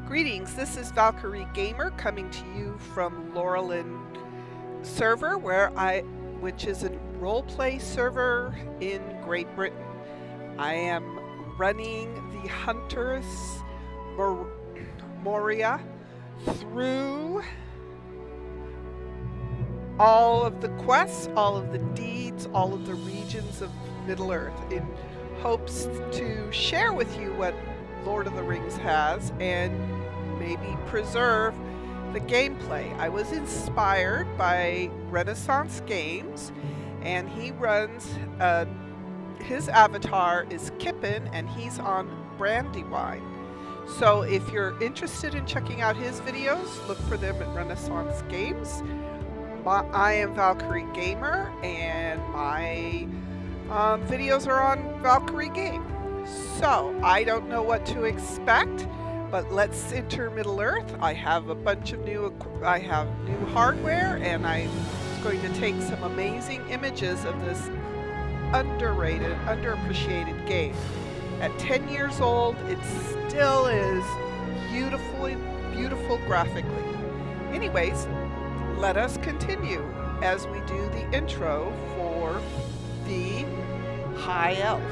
Greetings, this is Valkyrie Gamer coming to you from Laurelin server which is a roleplay server in Great Britain. I am running the Hunter's Morriah through all of the quests, all of the deeds, all of the regions of Middle Earth in hopes to share with you what Lord of the Rings has and maybe preserve the gameplay. I was inspired by Renaissance Games, and he runs, his avatar is Kippen, and he's on Brandywine. So if you're interested in checking out his videos, look for them at Renaissance Games. I am Valkyrie Gamer, and my videos are on Valkyrie Game. So I don't know what to expect, but let's enter Middle Earth. I have a bunch of new hardware, and I'm going to take some amazing images of this underrated, underappreciated game. At 10 years old, it still is beautiful graphically. Anyways, let us continue as we do the intro for the High Elf.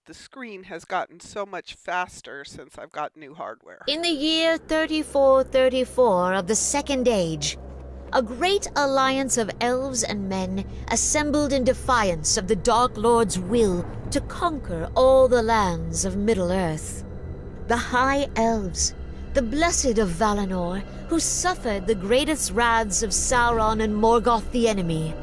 The screen has gotten so much faster since I've got new hardware. In the year 3434 of the Second Age, a great alliance of elves and men assembled in defiance of the Dark Lord's will to conquer all the lands of Middle-earth. The High Elves, the blessed of Valinor, who suffered the greatest wraths of Sauron and Morgoth the enemy,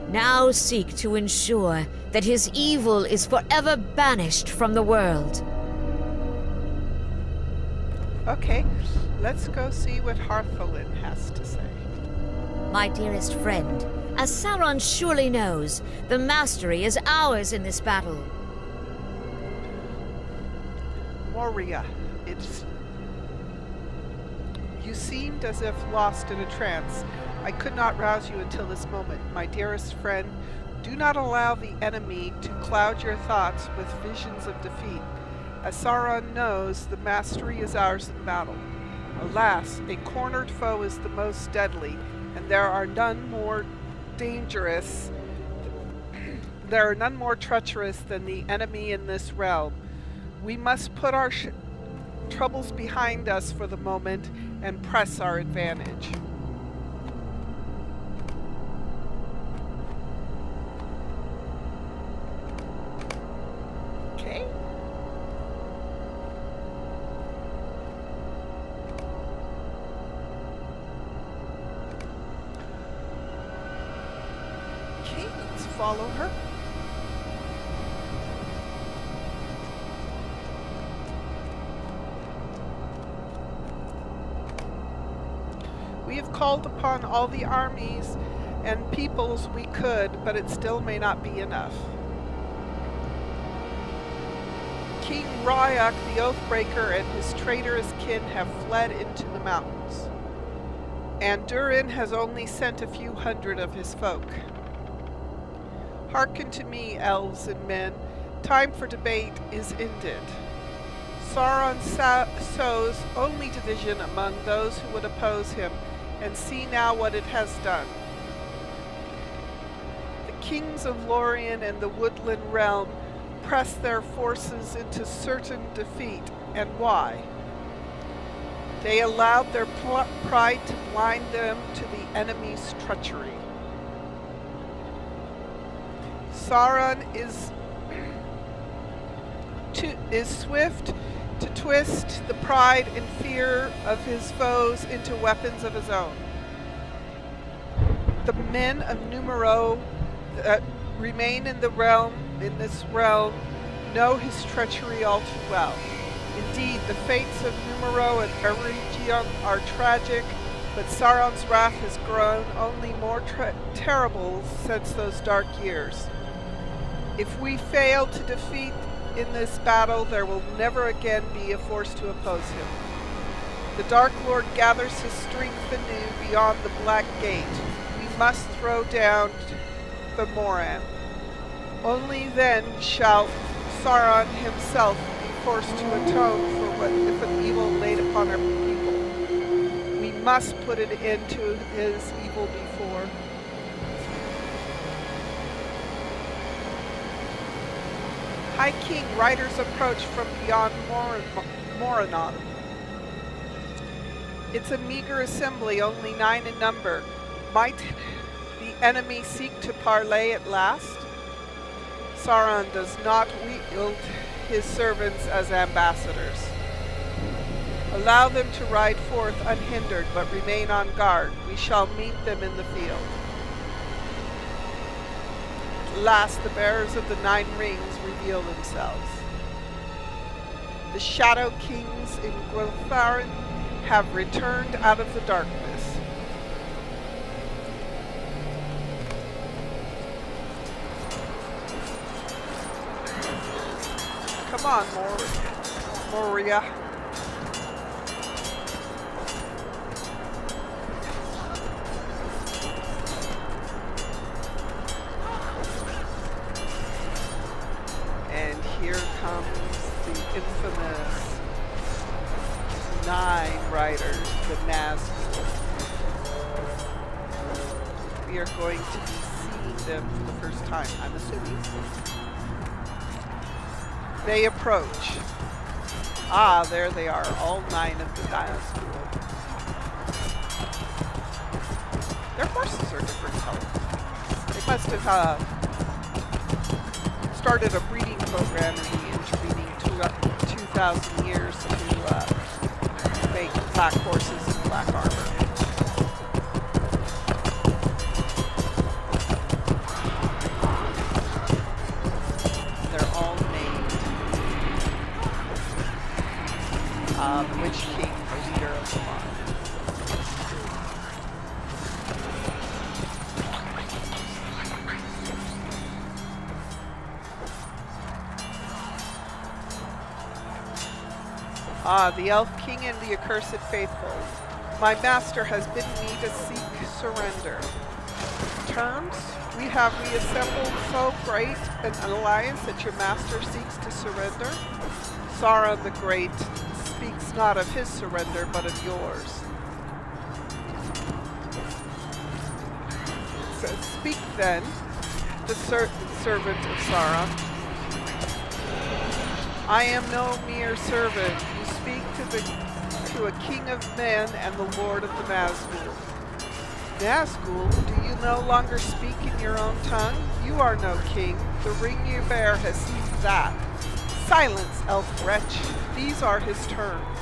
now seek to ensure that his evil is forever banished from the world. Okay, let's go see what Hartholin has to say. My dearest friend, as Sauron surely knows, the mastery is ours in this battle. Morriah, you seemed as if lost in a trance. I could not rouse you until this moment. My dearest friend, do not allow the enemy to cloud your thoughts with visions of defeat. As Sauron knows, the mastery is ours in battle. Alas, a cornered foe is the most deadly, and there are none more dangerous, there are none more treacherous than the enemy in this realm. We must put our troubles behind us for the moment and press our advantage. Okay. Okay, let's follow her. We have called upon all the armies and peoples we could, but it still may not be enough. King Ryak the Oathbreaker and his traitorous kin have fled into the mountains, and Durin has only sent a few hundred of his folk. Hearken to me, elves and men. Time for debate is ended. Sauron sows only division among those who would oppose him, and see now what it has done. The kings of Lorien and the Woodland realm press their forces into certain defeat, and why? They allowed their pride to blind them to the enemy's treachery. Sauron is swift to twist the pride and fear of his foes into weapons of his own. The men of Numero that remain in this realm, know his treachery all too well. Indeed, the fates of Numero and Eregion are tragic, but Sauron's wrath has grown only more terrible since those dark years. If we fail to defeat in this battle, there will never again be a force to oppose him. The Dark Lord gathers his strength anew beyond the Black Gate. We must throw down the Morriah. Only then shall Sauron himself be forced to atone for what if an evil laid upon our people. We must put an end to his evil before. High King, riders approach from beyond Morriah. It's a meager assembly, only 9 in number. Might the enemy seek to parley at last? Sauron does not wield his servants as ambassadors. Allow them to ride forth unhindered, but remain on guard. We shall meet them in the field. At last, the bearers of the 9 rings reveal themselves. The Shadow Kings in Gwilfarin have returned out of the darkness. Come on, Morriah. And here comes the infamous 9 riders, the Nazgûl. We are going to be seeing them for the first time, I'm assuming. They approach. Ah, there they are, all 9 of the Nazgûl. Their horses are different colors. They must have started a breeding program in the intervening 2,000 years to make black horses and black armor. They're all named the Witch King, the leader of the line. Ah, the Elf King and the accursed faithful. My master has bidden me to seek surrender. Terms? We have reassembled so great an alliance that your master seeks to surrender? Sauron the Great speaks not of his surrender, but of yours. So speak then, the servant of Sauron. I am no mere servant. You speak to a king of men and the lord of the Nazgûl. Nazgûl, do you no longer speak in your own tongue? You are no king. The ring you bear has seized that. Silence, elf wretch. These are his terms.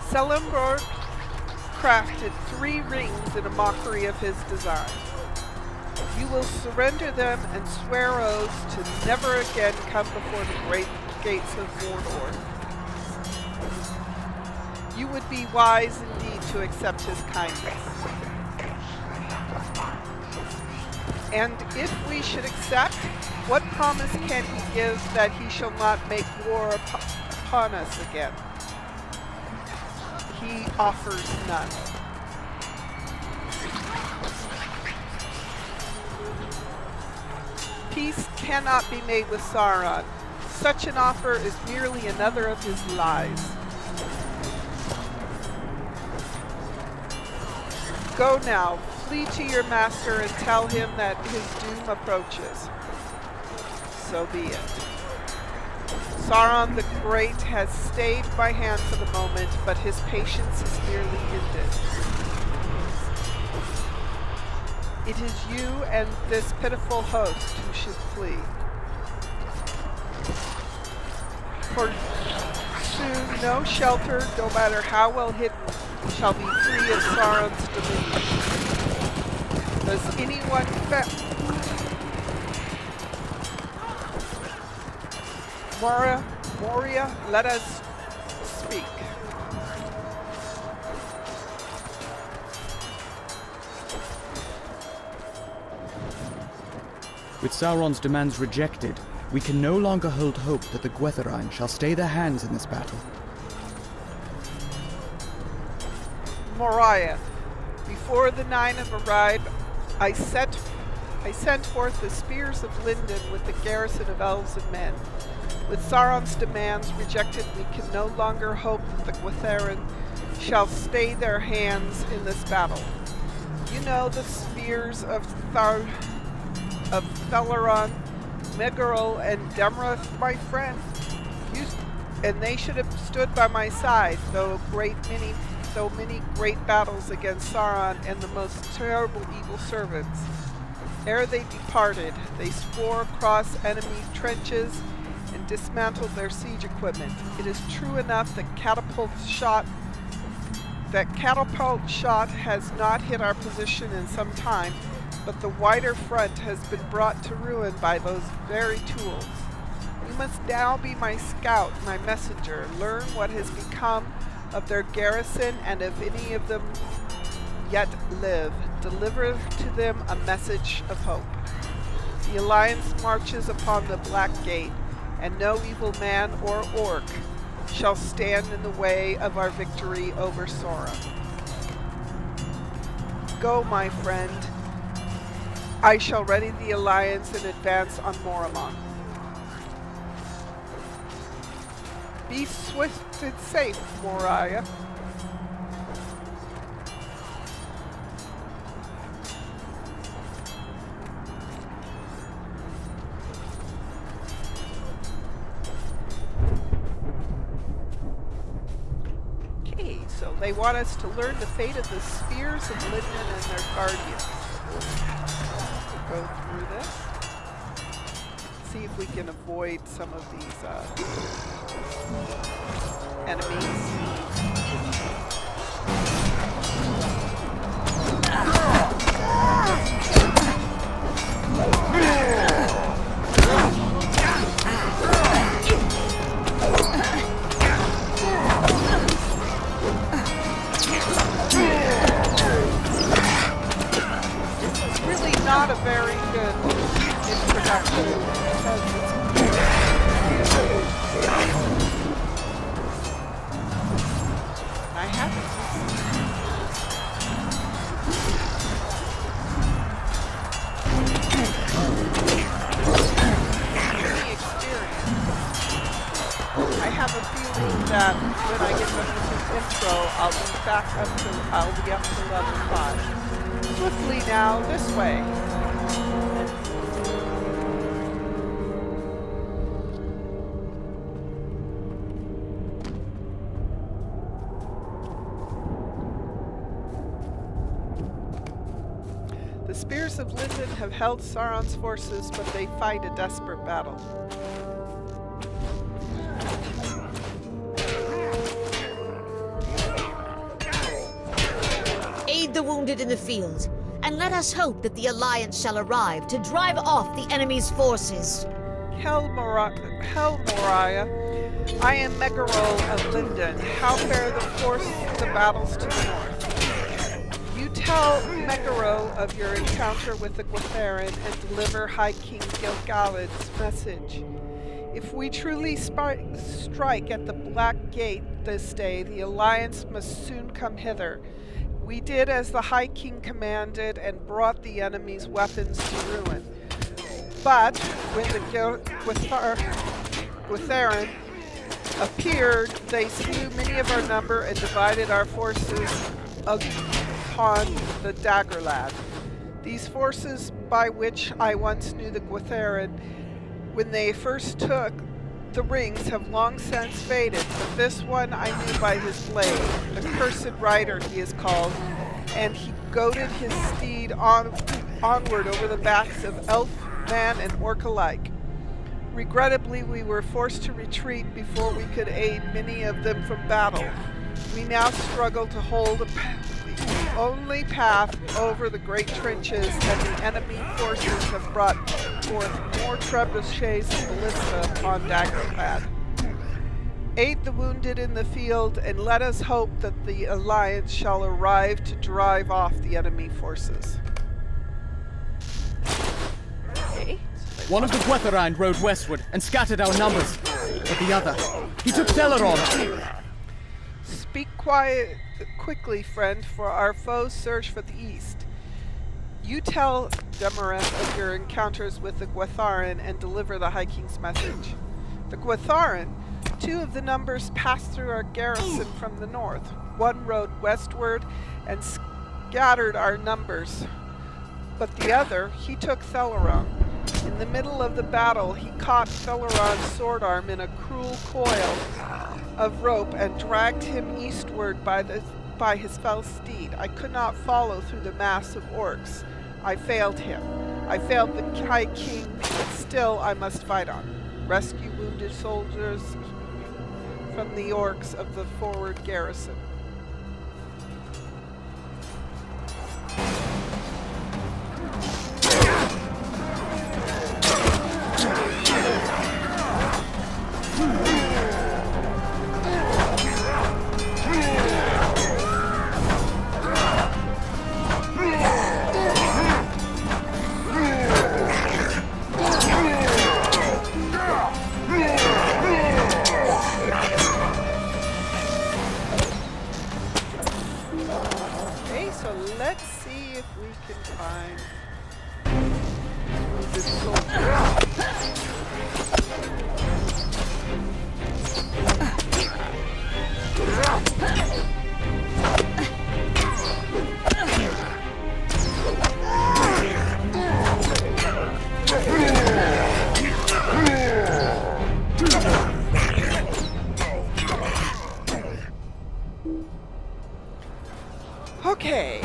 Celeborn crafted 3 rings in a mockery of his design. You will surrender them and swear oaths to never again come before the great gates of Mordor. You would be wise indeed to accept his kindness. And if we should accept, what promise can he give that he shall not make war upon us again? He offers none. Peace cannot be made with Sauron. Such an offer is merely another of his lies. Go now, flee to your master and tell him that his doom approaches. So be it. Sauron the Great has stayed my hand for the moment, but his patience is nearly ended. It is you and this pitiful host who should flee. For soon no shelter, no matter how well hidden, shall be free of Sauron's dominion. Does anyone Morriah, let us speak. With Sauron's demands rejected, We can no longer hold hope that the Gwytharin shall stay their hands in this battle. Morriah, before the 9 have arrived, I sent forth the spears of Linden with the garrison of elves and men. With Sauron's demands rejected, we can no longer hope that the Gwytharin shall stay their hands in this battle. You know the spears of Theleron, Megarol, and Demrith, my friend, and they should have stood by my side, though many great battles against Sauron and the most terrible evil servants. Ere they departed, they swore across enemy trenches and dismantled their siege equipment. It is true enough that catapult shot has not hit our position in some time, but the wider front has been brought to ruin by those very tools. You must now be my scout, my messenger, learn what has become of their garrison, and if any of them yet live, deliver to them a message of hope. The Alliance marches upon the Black Gate, and no evil man or orc shall stand in the way of our victory over Sauron. Go, my friend. I shall ready the Alliance and advance on Morriah. Be swift and safe, Morriah. Okay, so they want us to learn the fate of the spears of Linden and their guardians. We'll go through this. See if we can avoid some of these enemies. It's really not a very good introduction. I haven't any experience. I have a feeling that when I get done with this intro, I'll be up to level 5. Swiftly now, this way. The spears of Linden have held Sauron's forces, but they fight a desperate battle. Aid the wounded in the field, and let us hope that the Alliance shall arrive to drive off the enemy's forces. Hell, Morriah. I am Megarol of Linden. How fare the battles to the north? You tell Megarol of your encounter with the Gwytharin and deliver High King Gil-galad's message. If we truly strike at the Black Gate this day, the Alliance must soon come hither. We did as the High King commanded and brought the enemy's weapons to ruin. But when the Gwytharin appeared, they slew many of our number and divided our forces upon the Daggerlad. These forces, by which I once knew the Gwytharin, when they first took the rings, have long since faded, but this one I knew by his blade. The Cursed Rider he is called, and he goaded his steed onward over the backs of elf, man, and orc alike. Regrettably, we were forced to retreat before we could aid many of them from battle. We now struggle to hold the only path over the great trenches, and the enemy forces have brought forth more trebuchets and ballista upon Daggerlad. Aid the wounded in the field, and let us hope that the Alliance shall arrive to drive off the enemy forces. Okay, so One of the Gwytherine rode westward and scattered our numbers, but the other, he took Theleron. Speak quickly, friend, for our foes surge for the east. You tell Demarest of your encounters with the Gwytharin and deliver the High King's message. The Gwytharin, 2 of the numbers passed through our garrison from the north. One rode westward and scattered our numbers, but the other, he took Theleron. In the middle of the battle, he caught Theleron's sword arm in a cruel coil of rope and dragged him eastward by his fell steed. I could not follow through the mass of orcs. I failed him. I failed the High King, but still I must fight on. Rescue wounded soldiers from the orcs of the forward garrison. Let's see if we can find wounded soldiers. Okay.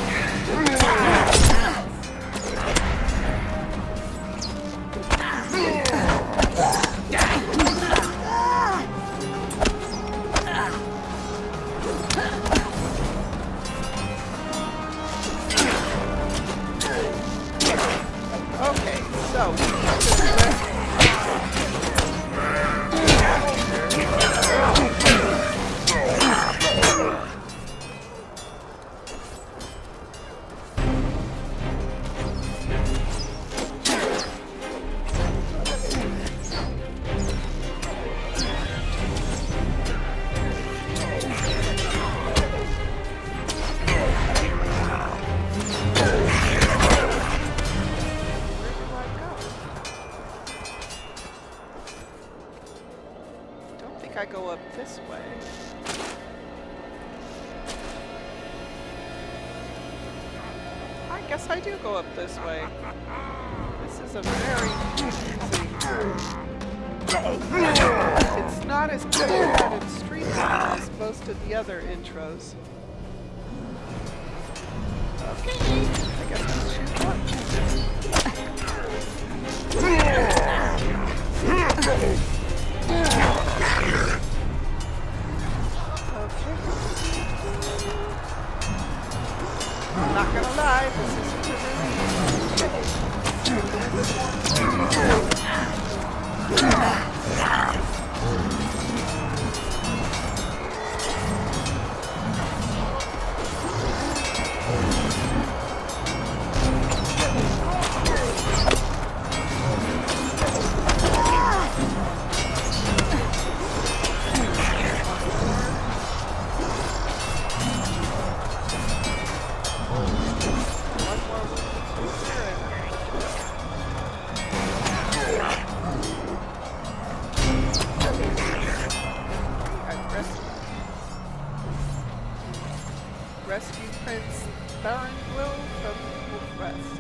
Okay, so I go up this way. I guess I do go up this way. This is a very confusing. It's not as clear and streamlined as most of the other intros. Okay, I guess let's shoot I'm not gonna lie, this isn't a Rescue Prince Baronwill from Wolfrest.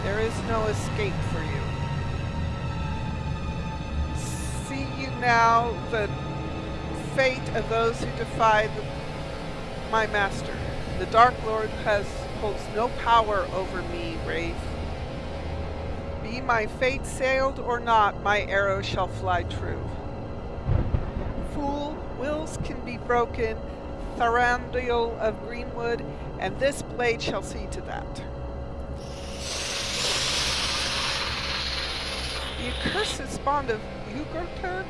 There is no escape for you. See you now the fate of those who defy my master. The Dark Lord holds no power over me, Wraith. Be my fate sailed or not, my arrow shall fly true. Fool, wills can be broken, Thranduil of Greenwood, and this blade shall see to that. The accursed spawn of Ugarter,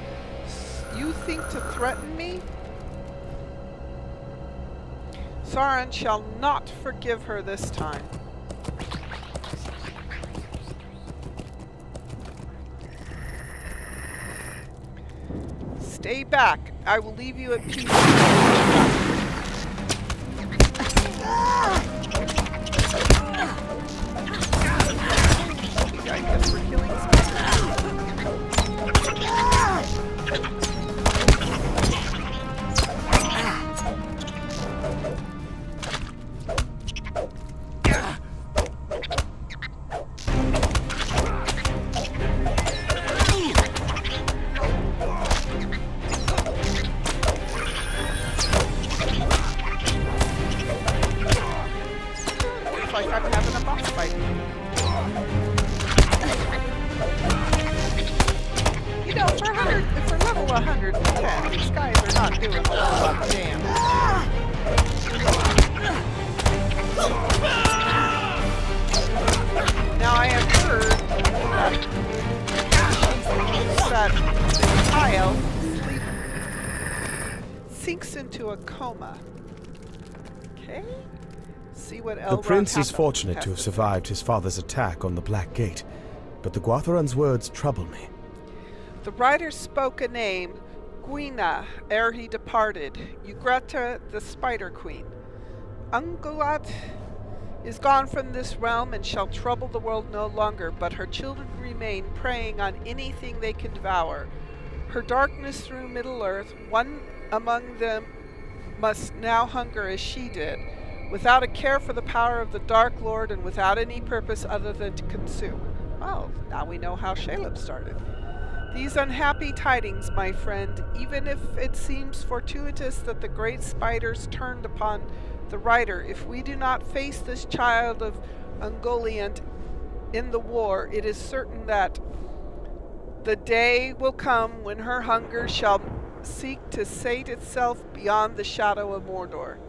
you think to threaten me? Sauron shall not forgive her this time. Stay back. I will leave you at peace. I guess we're killing like I'm having a boss fight. You know, if we're level 110, these guys are not doing a whole lot of damage. Now I have heard that the child sinks into a coma. Okay? See what The prince is fortunate to have survived his father's attack on the Black Gate, but the Guatharan's words trouble me. The rider spoke a name, Gwina, ere he departed, Ugreta the Spider Queen. Ungoliant is gone from this realm and shall trouble the world no longer, but her children remain, preying on anything they can devour. Her darkness through Middle-earth, one among them must now hunger as she did, without a care for the power of the Dark Lord and without any purpose other than to consume. Well, now we know how Shaleb started. These unhappy tidings, my friend, even if it seems fortuitous that the great spiders turned upon the rider, if we do not face this child of Ungoliant in the war, it is certain that the day will come when her hunger shall seek to sate itself beyond the shadow of Mordor.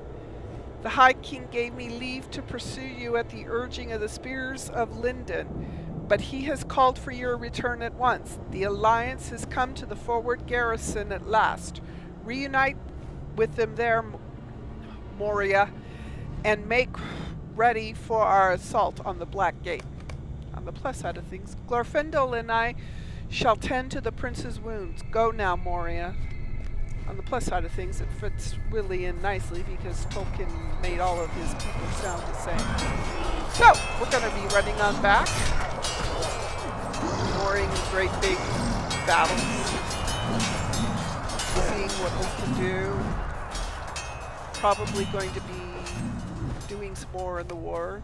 The High King gave me leave to pursue you at the urging of the Spears of Lindon, but he has called for your return at once. The alliance has come to the forward garrison at last. Reunite with them there, Morriah, and make ready for our assault on the Black Gate. On the plus side of things, Glorfindel and I shall tend to the prince's wounds. Go now, Morriah. On the plus side of things, it fits really in nicely because Tolkien made all of his people sound the same. So, we're going to be running on back. Ignoring great big battles. Seeing what we can do. Probably going to be doing some more in the war.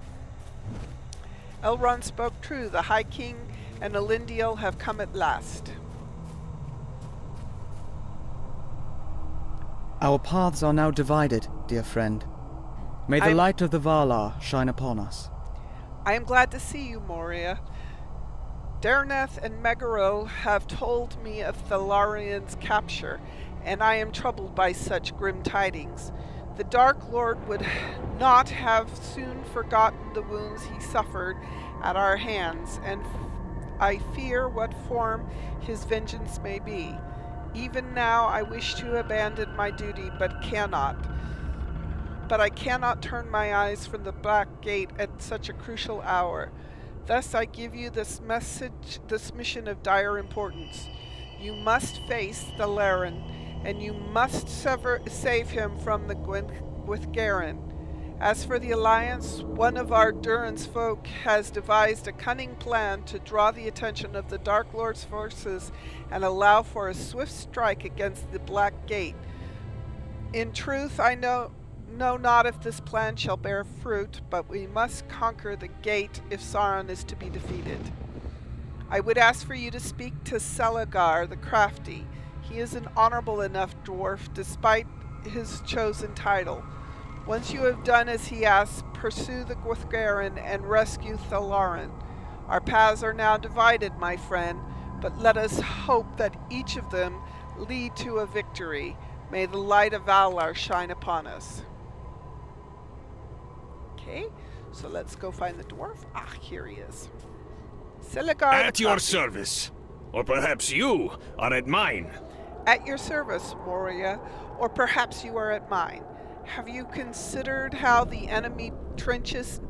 Elrond spoke true. The High King and Elendil have come at last. Our paths are now divided, dear friend. May the light of the Valar shine upon us. I am glad to see you, Morriah. Darneth and Megaril have told me of Thalarian's capture, and I am troubled by such grim tidings. The Dark Lord would not have soon forgotten the wounds he suffered at our hands, and I fear what form his vengeance may be. Even now I wish to abandon my duty, but cannot. But I cannot turn my eyes from the Black Gate at such a crucial hour. Thus I give you this mission of dire importance. You must face the Laren, and you must save him from the Gwythgarin. As for the Alliance, one of our Durin's folk has devised a cunning plan to draw the attention of the Dark Lord's forces and allow for a swift strike against the Black Gate. In truth, I know not if this plan shall bear fruit, but we must conquer the gate if Sauron is to be defeated. I would ask for you to speak to Celegar the Crafty. He is an honorable enough dwarf, despite his chosen title. Once you have done as he asks, pursue the Gwythgarin and rescue Thalarin. Our paths are now divided, my friend, but let us hope that each of them lead to a victory. May the light of Valar shine upon us. Okay, so let's go find the dwarf. Ah, here he is. Celegar at your service. Or perhaps you are at mine. At your service, Morriah, or perhaps you are at mine. Have you considered how the enemy trenches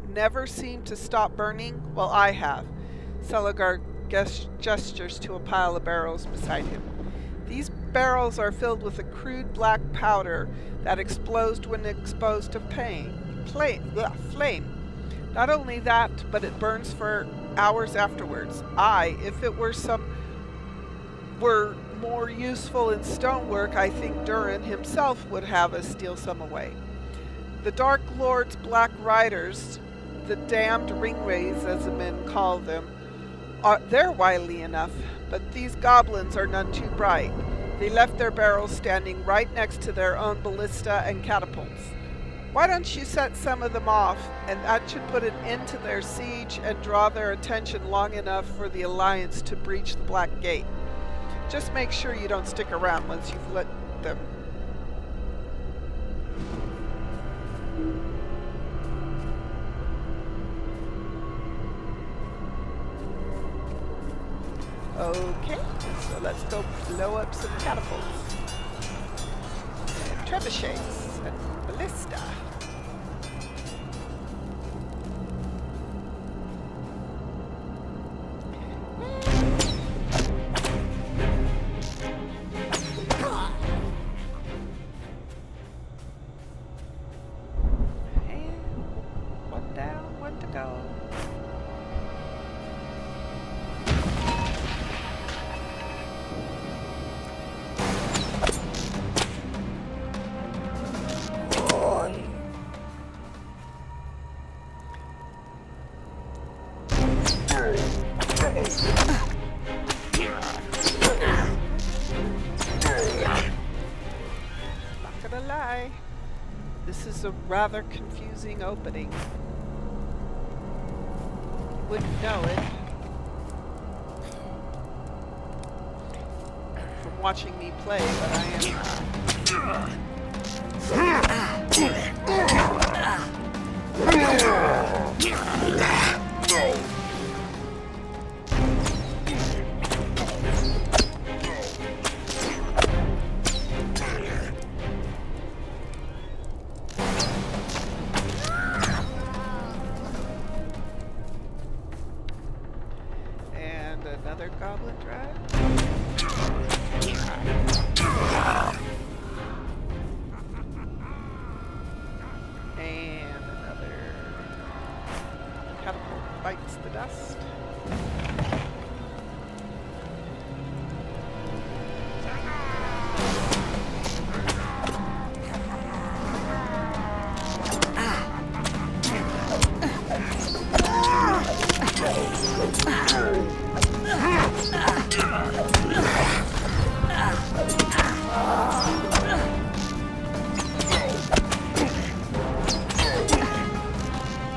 never seem to stop burning? Well, I have. Celagar gestures to a pile of barrels beside him. These barrels are filled with a crude black powder that explodes when exposed to flame. Not only that, but it burns for hours afterwards. If it were more useful in stonework, I think Durin himself would have us steal some away. The Dark Lord's Black Riders, the damned ringwraiths as the men call them, they're wily enough, but these goblins are none too bright. They left their barrels standing right next to their own ballista and catapults. Why don't you set some of them off, and that should put an end to their siege and draw their attention long enough for the Alliance to breach the Black Gate. Just make sure you don't stick around once you've lit them. Okay, so let's go blow up some catapults. And trebuchets and ballista. This is a rather confusing opening. You wouldn't know it from watching me play, but I am. Another goblin drive. And another catapult bites the dust.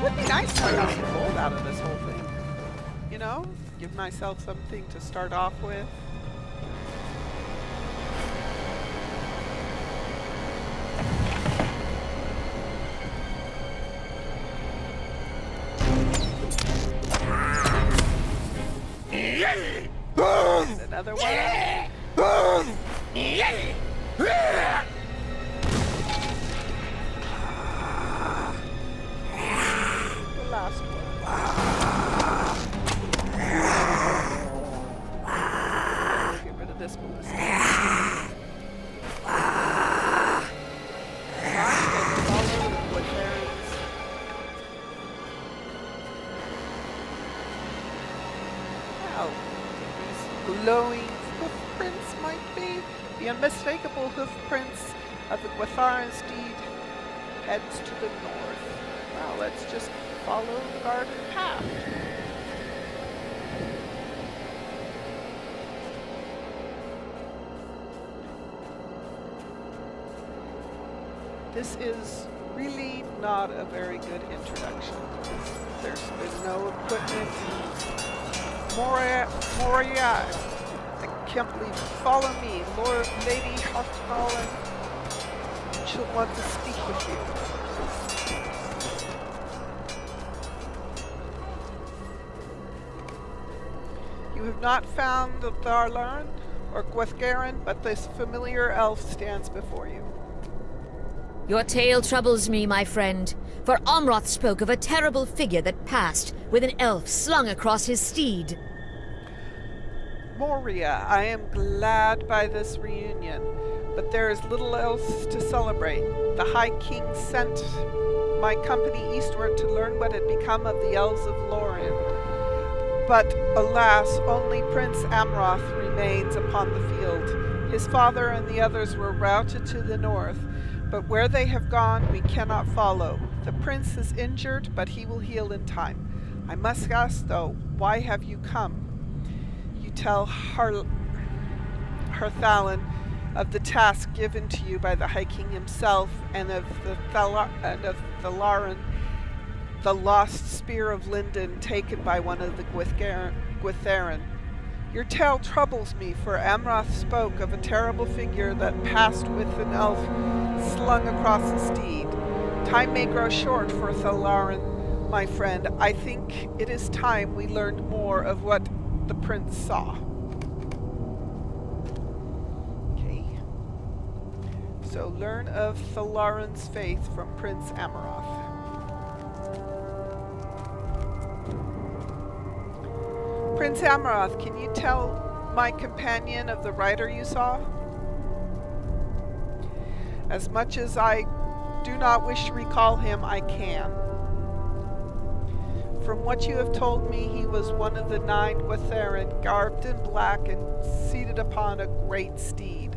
Would be nice to get some gold out of this whole thing. You know, give myself something to start off with. And another one. The last one. Get rid of this ballista. Glowing hoofprints might be the unmistakable hoofprints of the Gwatharan steed heads to the north. Well, let's just follow the garden path. This is really not a very good introduction. There's no equipment. Morriah, I can't believe it. Follow me, Lord Lady Hothmalen. She'll want to speak with you. You have not found the Tharlarn or Gwathgarin, but this familiar elf stands before you. Your tale troubles me, my friend, for Amroth spoke of a terrible figure that passed with an elf slung across his steed. Morriah, I am glad by this reunion, but there is little else to celebrate. The High King sent my company eastward to learn what had become of the elves of Lorien. But, alas, only Prince Amroth remains upon the field. His father and the others were routed to the north, but where they have gone we cannot follow. The prince is injured, but he will heal in time. I must ask, though, why have you come? You tell Harthalan of the task given to you by the High King himself, and of Thalaran, the lost spear of Linden taken by one of the Gwytherin. Your tale troubles me, for Amroth spoke of a terrible figure that passed with an elf slung across a steed. Time may grow short for Thalaran, my friend. I think it is time we learned more of what the prince saw. Okay. So learn of Thalaran's faith from Prince Amroth. Prince Amroth, can you tell my companion of the rider you saw? As much as I do not wish to recall him, I can. From what you have told me, he was one of the 9 Gwytherin, garbed in black and seated upon a great steed.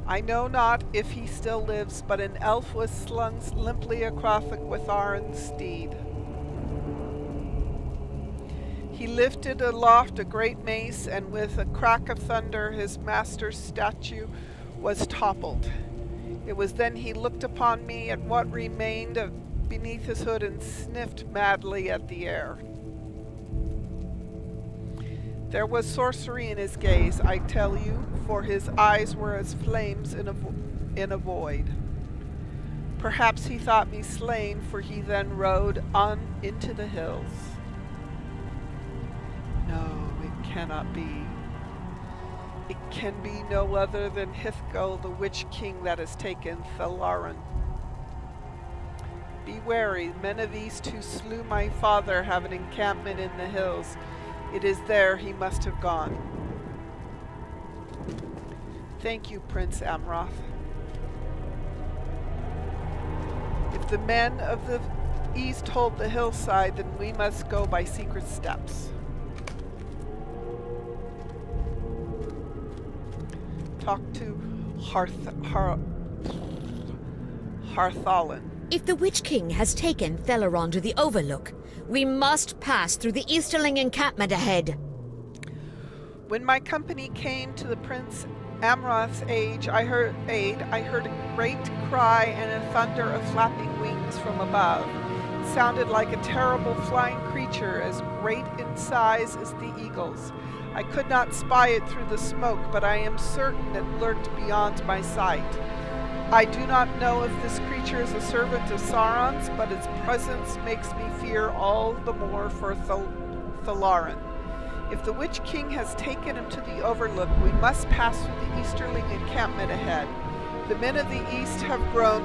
I know not if he still lives, but an elf was slung limply across the Gwytherin steed. He lifted aloft a great mace, and with a crack of thunder his master's statue was toppled. It was then he looked upon me at what remained beneath his hood and sniffed madly at the air. There was sorcery in his gaze, I tell you, for his eyes were as flames in a void. Perhaps he thought me slain, for he then rode on into the hills. No, it cannot be. It can be no other than Hithgol, the witch king that has taken Thalaran. Be wary, men of East who slew my father have an encampment in the hills. It is there he must have gone. Thank you, Prince Amroth. If the men of the East hold the hillside, then we must go by secret steps. Talk to Harthalan. If the Witch King has taken Thalaran to the Overlook, we must pass through the Easterling encampment ahead. When my company came to the Prince Amroth's I heard a great cry and a thunder of flapping wings from above. It sounded like a terrible flying creature, as great in size as the eagles. I could not spy it through the smoke, but I am certain it lurked beyond my sight. I do not know if this creature is a servant of Sauron's, but its presence makes me fear all the more for Thalaran. If the Witch King has taken him to the Overlook, we must pass through the Easterling encampment ahead. The men of the East have grown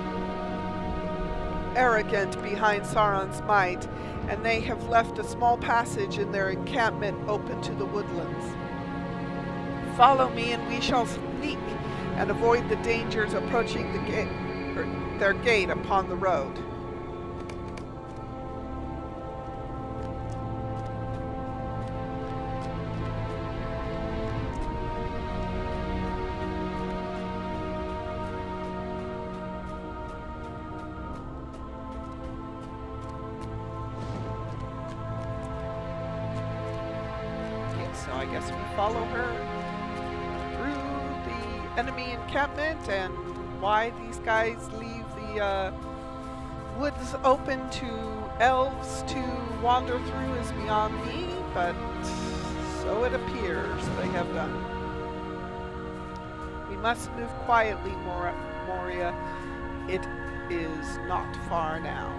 arrogant behind Sauron's might, and they have left a small passage in their encampment open to the woodlands. Follow me, and we shall sneak and avoid the dangers approaching their gate upon the road. So I guess we follow her through the enemy encampment, and why these guys leave the woods open to elves to wander through is beyond me, but so it appears they have done. We must move quietly, Morriah. It is not far now.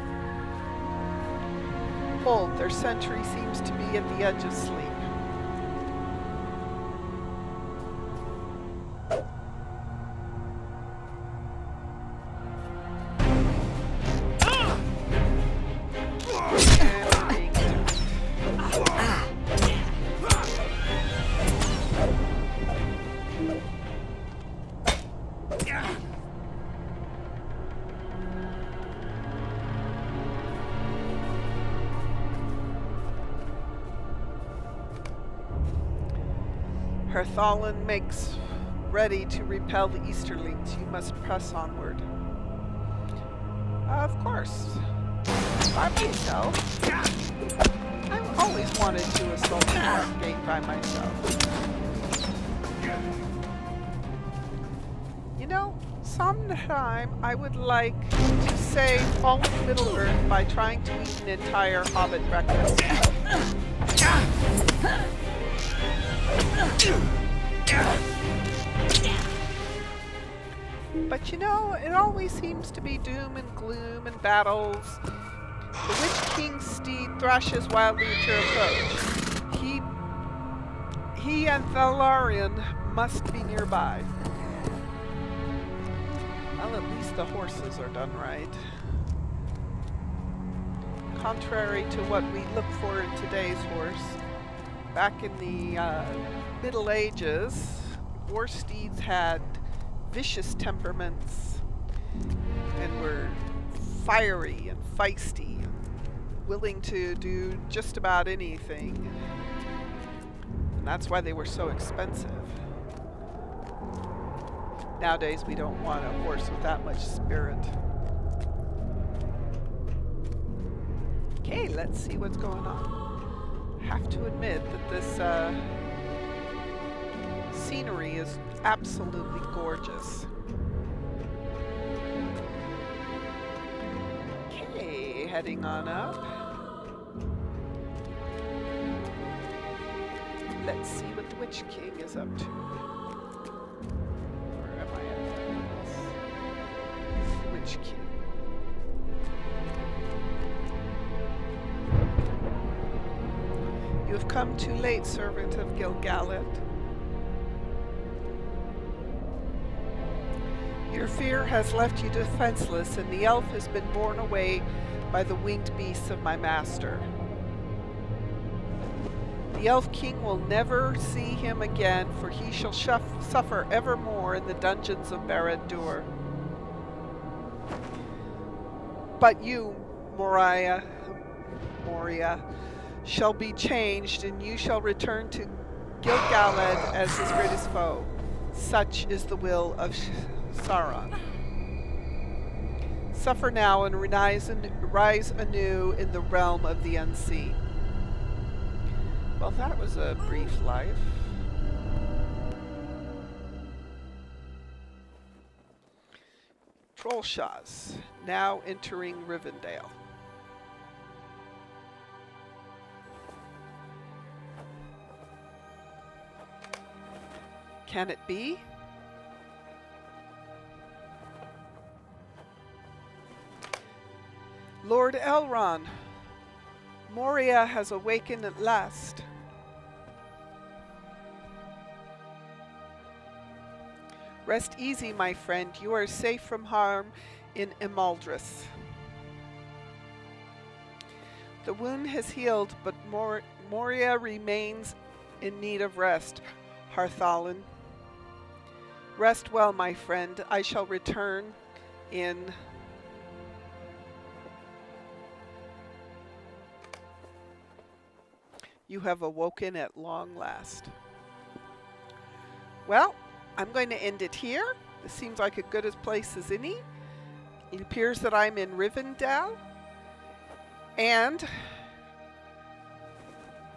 Hold, their sentry seems to be at the edge of sleep. Harthalin makes ready to repel the Easterlings. You must press onward. Of course. By myself. I've always wanted to assault the Black Gate by myself. You know, sometime I would like to save all of Middle-earth by trying to eat an entire Hobbit breakfast. But you know, it always seems to be doom and gloom and battles. The Witch King's steed thrashes wildly at your approach. He and Thalarion must be nearby. Well, at least the horses are done right. Contrary to what we look for in today's horse, back in the Middle Ages, war steeds had vicious temperaments and were fiery and feisty, willing to do just about anything. And that's why they were so expensive. Nowadays, we don't want a horse with that much spirit. Okay, let's see what's going on. I have to admit that this scenery is absolutely gorgeous. Okay, heading on up. Let's see what the Witch King is up to. Where am I at? Witch King. You have come too late, servant of Gil-galad. Your fear has left you defenseless, and the elf has been borne away by the winged beasts of my master. The Elf King will never see him again, for he shall suffer evermore in the dungeons of Barad-dûr. But you, Morriah, shall be changed, and you shall return to Gil-galad as his greatest foe. Such is the will of Sauron. Suffer now and rise anew in the realm of the unseen. Well, that was a brief life. Trollshaws, now entering Rivendell. Can it be? Lord Elrond, Morriah has awakened at last. Rest easy, my friend. You are safe from harm in Imaldris. The wound has healed, but Morriah remains in need of rest. Harthalin. Rest well, my friend. I shall return in... You have awoken at long last. Well, I'm going to end it here. This seems like a good place as any. It appears that I'm in Rivendell. And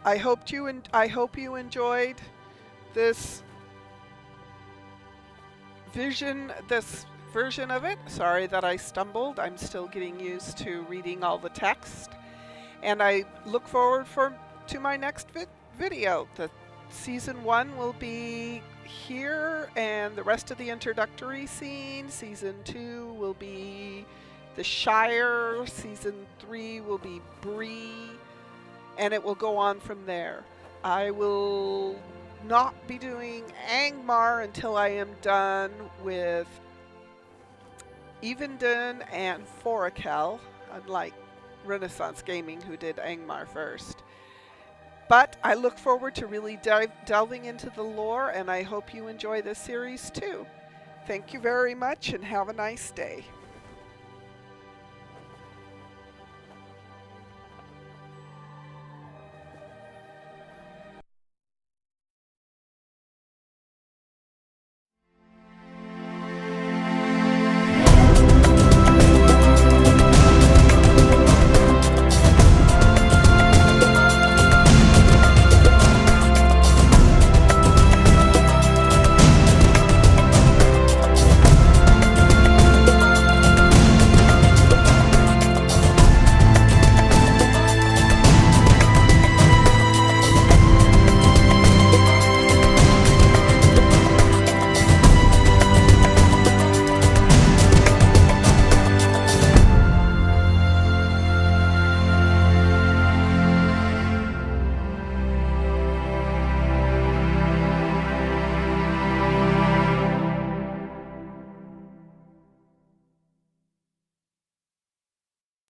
I hope you enjoyed this version of it. Sorry that I stumbled. I'm still getting used to reading all the text. And I look forward to my next video. The season 1 will be here, and the rest of the introductory scene. Season 2 will be the Shire. Season 3 will be Bree, and it will go on from there. I will not be doing Angmar until I am done with Evendon and Forakel, unlike Renaissance Gaming, who did Angmar first. But I look forward to really delving into the lore, and I hope you enjoy this series too. Thank you very much, and have a nice day.